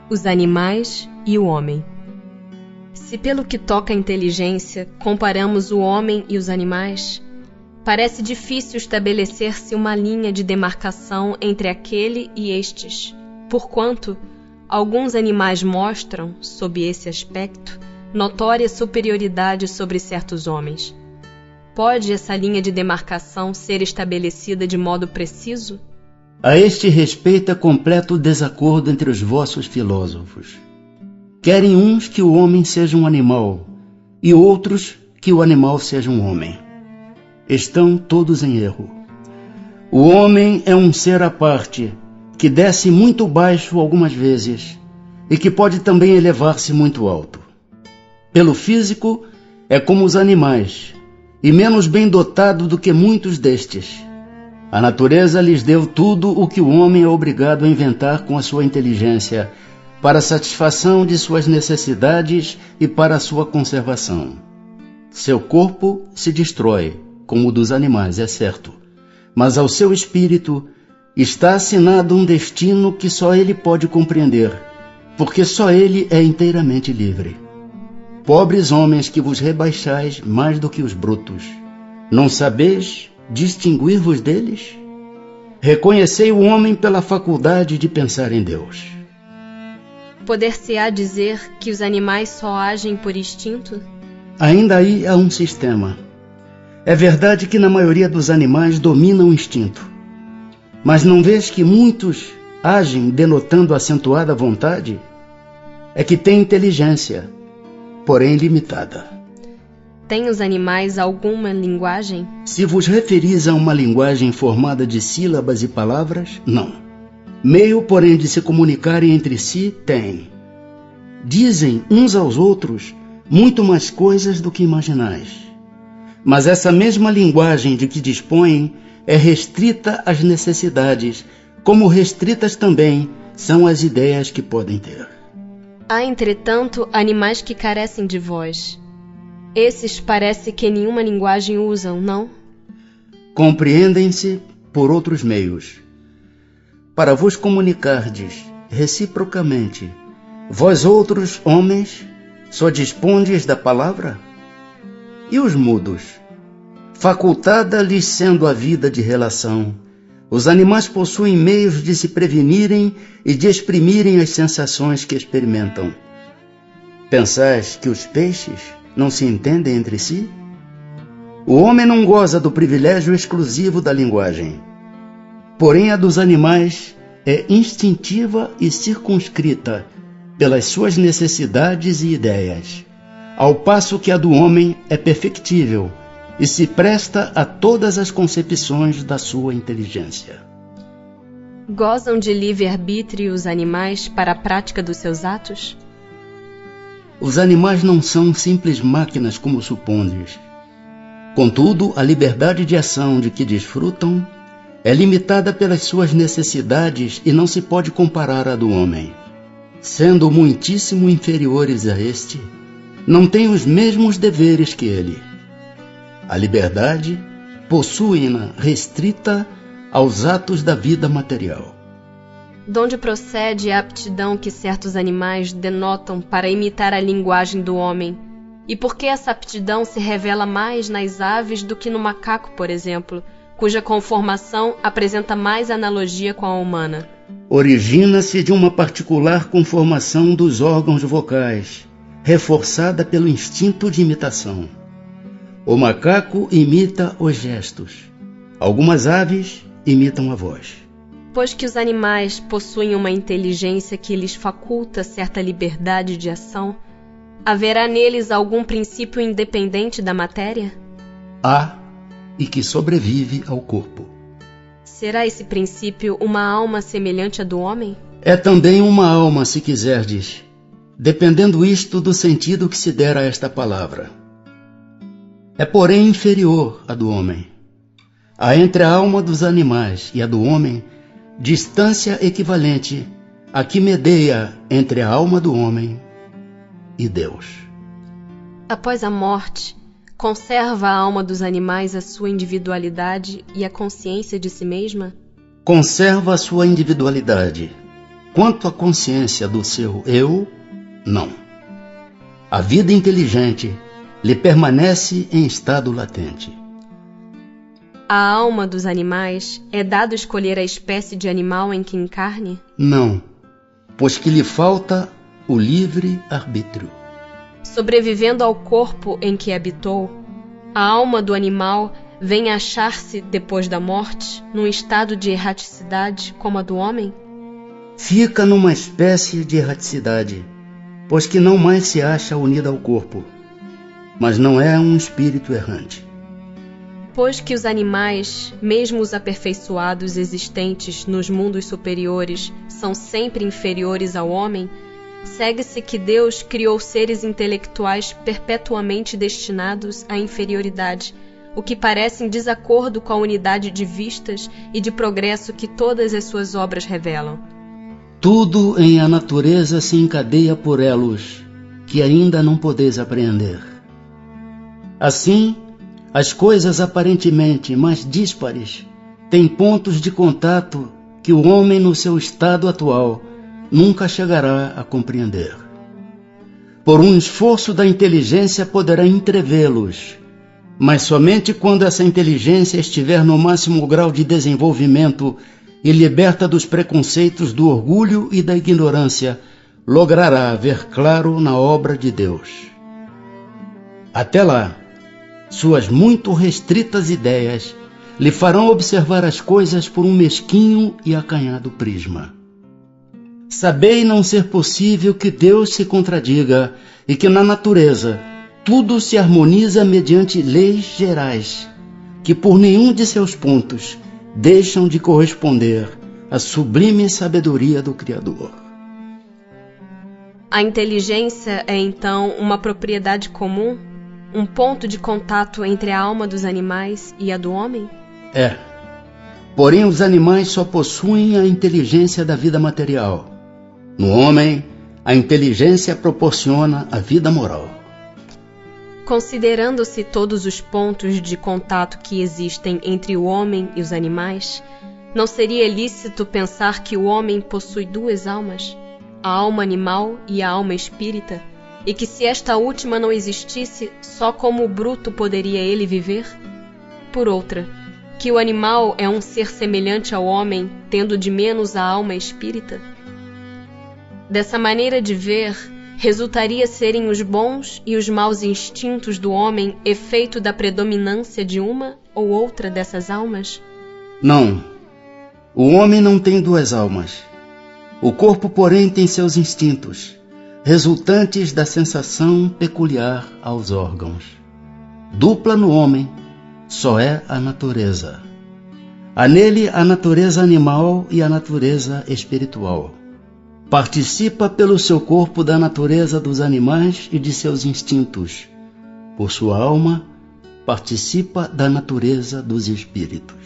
os animais e o homem. Se pelo que toca à inteligência comparamos o homem e os animais, parece difícil estabelecer-se uma linha de demarcação entre aquele e estes, porquanto alguns animais mostram, sob esse aspecto, notória superioridade sobre certos homens. Pode essa linha de demarcação ser estabelecida de modo preciso? A este respeito é completo desacordo entre os vossos filósofos. Querem uns que o homem seja um animal, e outros que o animal seja um homem. Estão todos em erro. O homem é um ser à parte, que desce muito baixo algumas vezes, e que pode também elevar-se muito alto. Pelo físico, é como os animais, e menos bem dotado do que muitos destes. A natureza lhes deu tudo o que o homem é obrigado a inventar com a sua inteligência, para a satisfação de suas necessidades e para a sua conservação. Seu corpo se destrói, como o dos animais, é certo, mas ao seu espírito está assinado um destino que só ele pode compreender, porque só ele é inteiramente livre. Pobres homens que vos rebaixais mais do que os brutos, não sabeis distinguir-vos deles? Reconhecei o homem pela faculdade de pensar em Deus. Poder-se-á dizer que os animais só agem por instinto? Ainda aí há um sistema. É verdade que na maioria dos animais domina o instinto. Mas não vês que muitos agem denotando acentuada vontade? É que têm inteligência, porém limitada. Têm os animais alguma linguagem? Se vos referis a uma linguagem formada de sílabas e palavras, não. Meio, porém, de se comunicarem entre si, têm. Dizem uns aos outros muito mais coisas do que imaginais. Mas essa mesma linguagem de que dispõem é restrita às necessidades, como restritas também são as ideias que podem ter. Há, entretanto, animais que carecem de voz. Esses parece que nenhuma linguagem usam, não? Compreendem-se por outros meios. Para vos comunicardes reciprocamente, vós outros, homens, só dispondes da palavra? E os mudos? Facultada lhes sendo a vida de relação, os animais possuem meios de se prevenirem e de exprimirem as sensações que experimentam. Pensais que os peixes não se entendem entre si? O homem não goza do privilégio exclusivo da linguagem. Porém, a dos animais é instintiva e circunscrita pelas suas necessidades e ideias, ao passo que a do homem é perfectível e se presta a todas as concepções da sua inteligência. Gozam de livre-arbítrio os animais para a prática dos seus atos? Os animais não são simples máquinas como supondes. Contudo, a liberdade de ação de que desfrutam é limitada pelas suas necessidades e não se pode comparar à do homem. Sendo muitíssimo inferiores a este, não têm os mesmos deveres que ele. A liberdade possuem-na restrita aos atos da vida material. Donde procede a aptidão que certos animais denotam para imitar a linguagem do homem? E por que essa aptidão se revela mais nas aves do que no macaco, por exemplo, cuja conformação apresenta mais analogia com a humana? Origina-se de uma particular conformação dos órgãos vocais, reforçada pelo instinto de imitação. O macaco imita os gestos. Algumas aves imitam a voz. Pois que os animais possuem uma inteligência que lhes faculta certa liberdade de ação, haverá neles algum princípio independente da matéria? Há, e que sobrevive ao corpo. Será esse princípio uma alma semelhante à do homem? É também uma alma, se quiserdes, dependendo isto do sentido que se der a esta palavra. É, porém, inferior à do homem. Há entre a alma dos animais e a do homem distância equivalente a que medeia entre a alma do homem e Deus. Após a morte, conserva a alma dos animais a sua individualidade e a consciência de si mesma? Conserva a sua individualidade, quanto à consciência do seu eu, não. A vida inteligente lhe permanece em estado latente. A alma dos animais é dado escolher a espécie de animal em que encarne? Não, pois que lhe falta o livre arbítrio. Sobrevivendo ao corpo em que habitou, a alma do animal vem a achar-se, depois da morte, num estado de erraticidade como a do homem? Fica numa espécie de erraticidade, pois que não mais se acha unida ao corpo, mas não é um espírito errante. Pois que os animais, mesmo os aperfeiçoados existentes nos mundos superiores, são sempre inferiores ao homem, segue-se que Deus criou seres intelectuais perpetuamente destinados à inferioridade, o que parece em desacordo com a unidade de vistas e de progresso que todas as suas obras revelam. Tudo em a natureza se encadeia por elos que ainda não podeis apreender. Assim, as coisas aparentemente mais díspares têm pontos de contato que o homem no seu estado atual nunca chegará a compreender. Por um esforço da inteligência poderá entrevê-los, mas somente quando essa inteligência estiver no máximo grau de desenvolvimento e liberta dos preconceitos do orgulho e da ignorância, logrará ver claro na obra de Deus. Até lá, suas muito restritas ideias lhe farão observar as coisas por um mesquinho e acanhado prisma. Sabei não ser possível que Deus se contradiga e que na natureza tudo se harmoniza mediante leis gerais, que por nenhum de seus pontos deixam de corresponder à sublime sabedoria do Criador. A inteligência é, então, uma propriedade comum? Um ponto de contato entre a alma dos animais e a do homem? É. Porém, os animais só possuem a inteligência da vida material. No homem, a inteligência proporciona a vida moral. Considerando-se todos os pontos de contato que existem entre o homem e os animais, não seria lícito pensar que o homem possui duas almas, a alma animal e a alma espírita, e que se esta última não existisse, só como o bruto poderia ele viver? Por outra, que o animal é um ser semelhante ao homem, tendo de menos a alma espírita? Dessa maneira de ver, resultaria serem os bons e os maus instintos do homem efeito da predominância de uma ou outra dessas almas? Não. O homem não tem duas almas. O corpo, porém, tem seus instintos, resultantes da sensação peculiar aos órgãos. Dupla no homem só é a natureza. Há nele a natureza animal e a natureza espiritual. Participa pelo seu corpo da natureza dos animais e de seus instintos. Por sua alma, participa da natureza dos espíritos.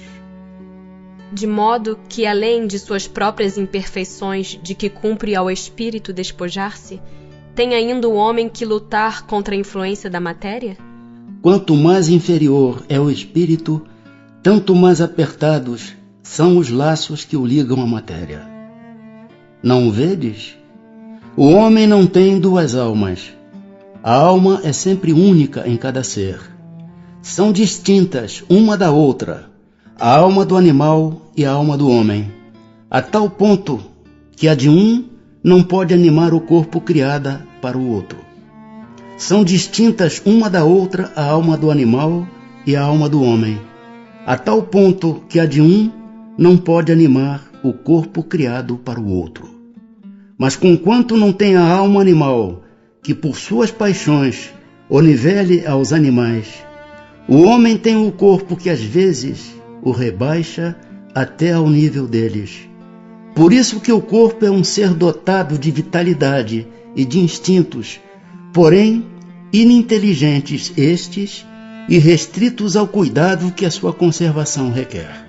De modo que, além de suas próprias imperfeições de que cumpre ao espírito despojar-se, tem ainda o homem que lutar contra a influência da matéria? Quanto mais inferior é o espírito, tanto mais apertados são os laços que o ligam à matéria. Não vedes? O homem não tem duas almas. A alma é sempre única em cada ser. São distintas uma da outra, a alma do animal e a alma do homem, a tal ponto que a de um não pode animar o corpo criada para o outro. São distintas uma da outra a alma do animal e a alma do homem, a tal ponto que a de um não pode animar o corpo criado para o outro. Mas conquanto não tem a alma animal, que por suas paixões o nivele aos animais, o homem tem o corpo que às vezes o rebaixa até ao nível deles. Por isso que o corpo é um ser dotado de vitalidade e de instintos, porém ininteligentes estes e restritos ao cuidado que a sua conservação requer.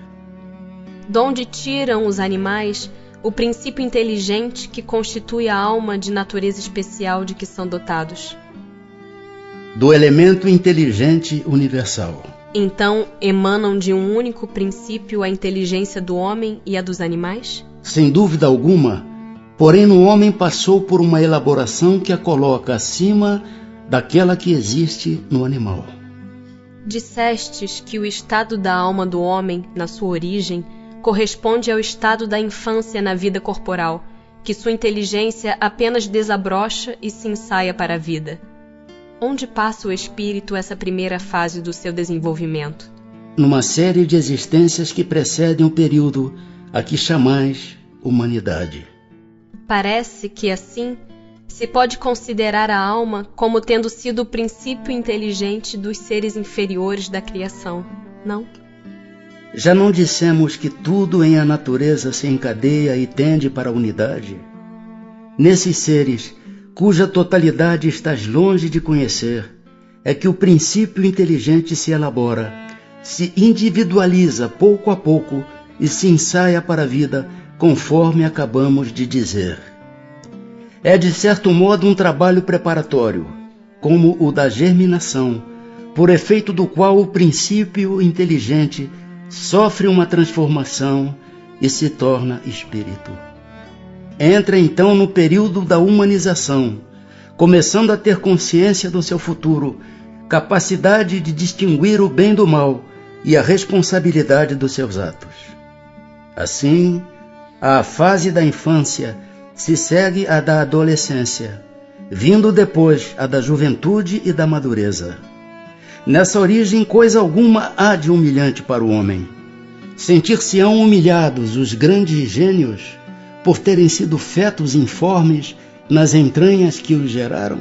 Donde tiram os animais o princípio inteligente que constitui a alma de natureza especial de que são dotados? Do elemento inteligente universal. Então, emanam de um único princípio a inteligência do homem e a dos animais? Sem dúvida alguma, porém no homem passou por uma elaboração que a coloca acima daquela que existe no animal. Dissestes que o estado da alma do homem, na sua origem, corresponde ao estado da infância na vida corporal, que sua inteligência apenas desabrocha e se ensaia para a vida. Onde passa o espírito essa primeira fase do seu desenvolvimento? Numa série de existências que precedem o período a que chamais humanidade. Parece que, assim, se pode considerar a alma como tendo sido o princípio inteligente dos seres inferiores da criação, não? Já não dissemos que tudo em a natureza se encadeia e tende para a unidade? Nesses seres, cuja totalidade estás longe de conhecer, é que o princípio inteligente se elabora, se individualiza pouco a pouco e se ensaia para a vida, conforme acabamos de dizer. É de certo modo um trabalho preparatório, como o da germinação, por efeito do qual o princípio inteligente sofre uma transformação e se torna espírito. Entra então no período da humanização, começando a ter consciência do seu futuro, capacidade de distinguir o bem do mal e a responsabilidade dos seus atos. Assim, a fase da infância se segue à da adolescência, vindo depois a da juventude e da madureza. Nessa origem, coisa alguma há de humilhante para o homem. Sentir-se-ão humilhados os grandes gênios por terem sido fetos informes nas entranhas que os geraram?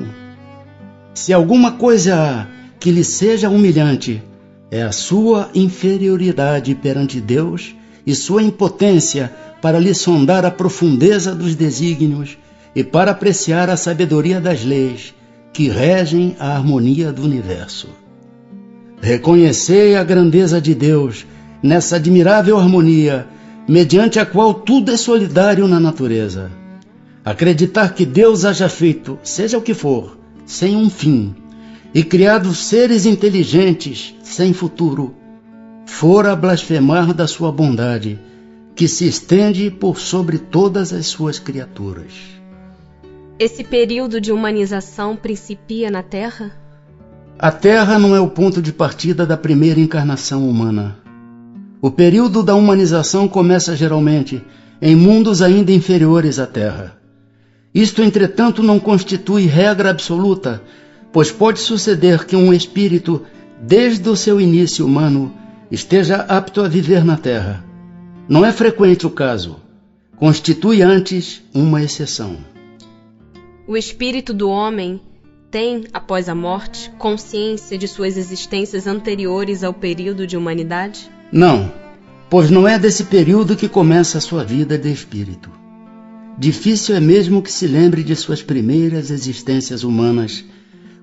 Se alguma coisa há que lhe seja humilhante, é a sua inferioridade perante Deus e sua impotência para lhe sondar a profundeza dos desígnios e para apreciar a sabedoria das leis que regem a harmonia do universo. Reconhecei a grandeza de Deus nessa admirável harmonia, mediante a qual tudo é solidário na natureza. Acreditar que Deus haja feito, seja o que for, sem um fim, e criado seres inteligentes, sem futuro, fora blasfemar da sua bondade, que se estende por sobre todas as suas criaturas. Esse período de humanização principia na Terra? A Terra não é o ponto de partida da primeira encarnação humana. O período da humanização começa geralmente em mundos ainda inferiores à Terra. Isto, entretanto, não constitui regra absoluta, pois pode suceder que um espírito, desde o seu início humano, esteja apto a viver na Terra. Não é frequente o caso. Constitui antes uma exceção. O espírito do homem tem, após a morte, consciência de suas existências anteriores ao período de humanidade? Não, pois não é desse período que começa a sua vida de espírito. Difícil é mesmo que se lembre de suas primeiras existências humanas,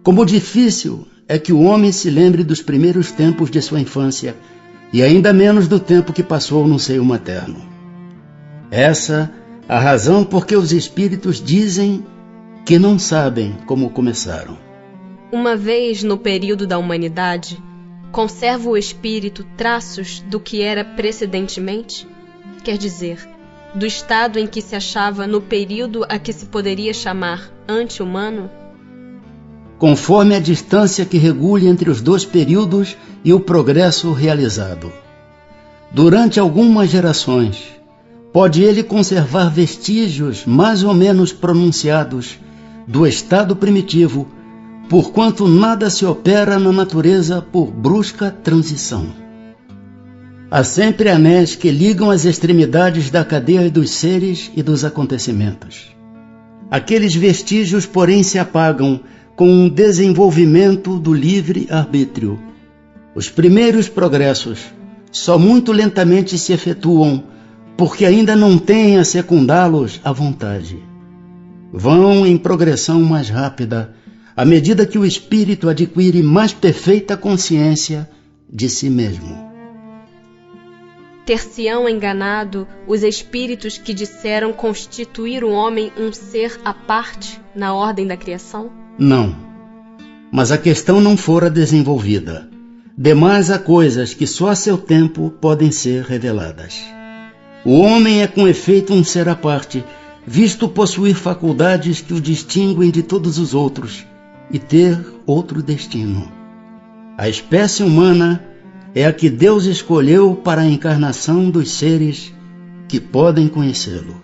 como difícil é que o homem se lembre dos primeiros tempos de sua infância e ainda menos do tempo que passou no seio materno. Essa a razão por que os espíritos dizem que não sabem como começaram. Uma vez no período da humanidade, conserva o espírito traços do que era precedentemente? Quer dizer, do estado em que se achava no período a que se poderia chamar ante-humano? Conforme a distância que regule entre os dois períodos e o progresso realizado. Durante algumas gerações, pode ele conservar vestígios mais ou menos pronunciados do estado primitivo, porquanto nada se opera na natureza por brusca transição. Há sempre anéis que ligam as extremidades da cadeia dos seres e dos acontecimentos. Aqueles vestígios, porém, se apagam com o desenvolvimento do livre-arbítrio. Os primeiros progressos só muito lentamente se efetuam, porque ainda não têm a secundá-los à vontade. Vão em progressão mais rápida, à medida que o espírito adquire mais perfeita consciência de si mesmo. Ter-se-ão enganado os espíritos que disseram constituir o homem um ser à parte na ordem da criação? Não, mas a questão não fora desenvolvida. Demais há coisas que só a seu tempo podem ser reveladas. O homem é com efeito um ser à parte, visto possuir faculdades que o distinguem de todos os outros e ter outro destino. A espécie humana é a que Deus escolheu para a encarnação dos seres que podem conhecê-lo.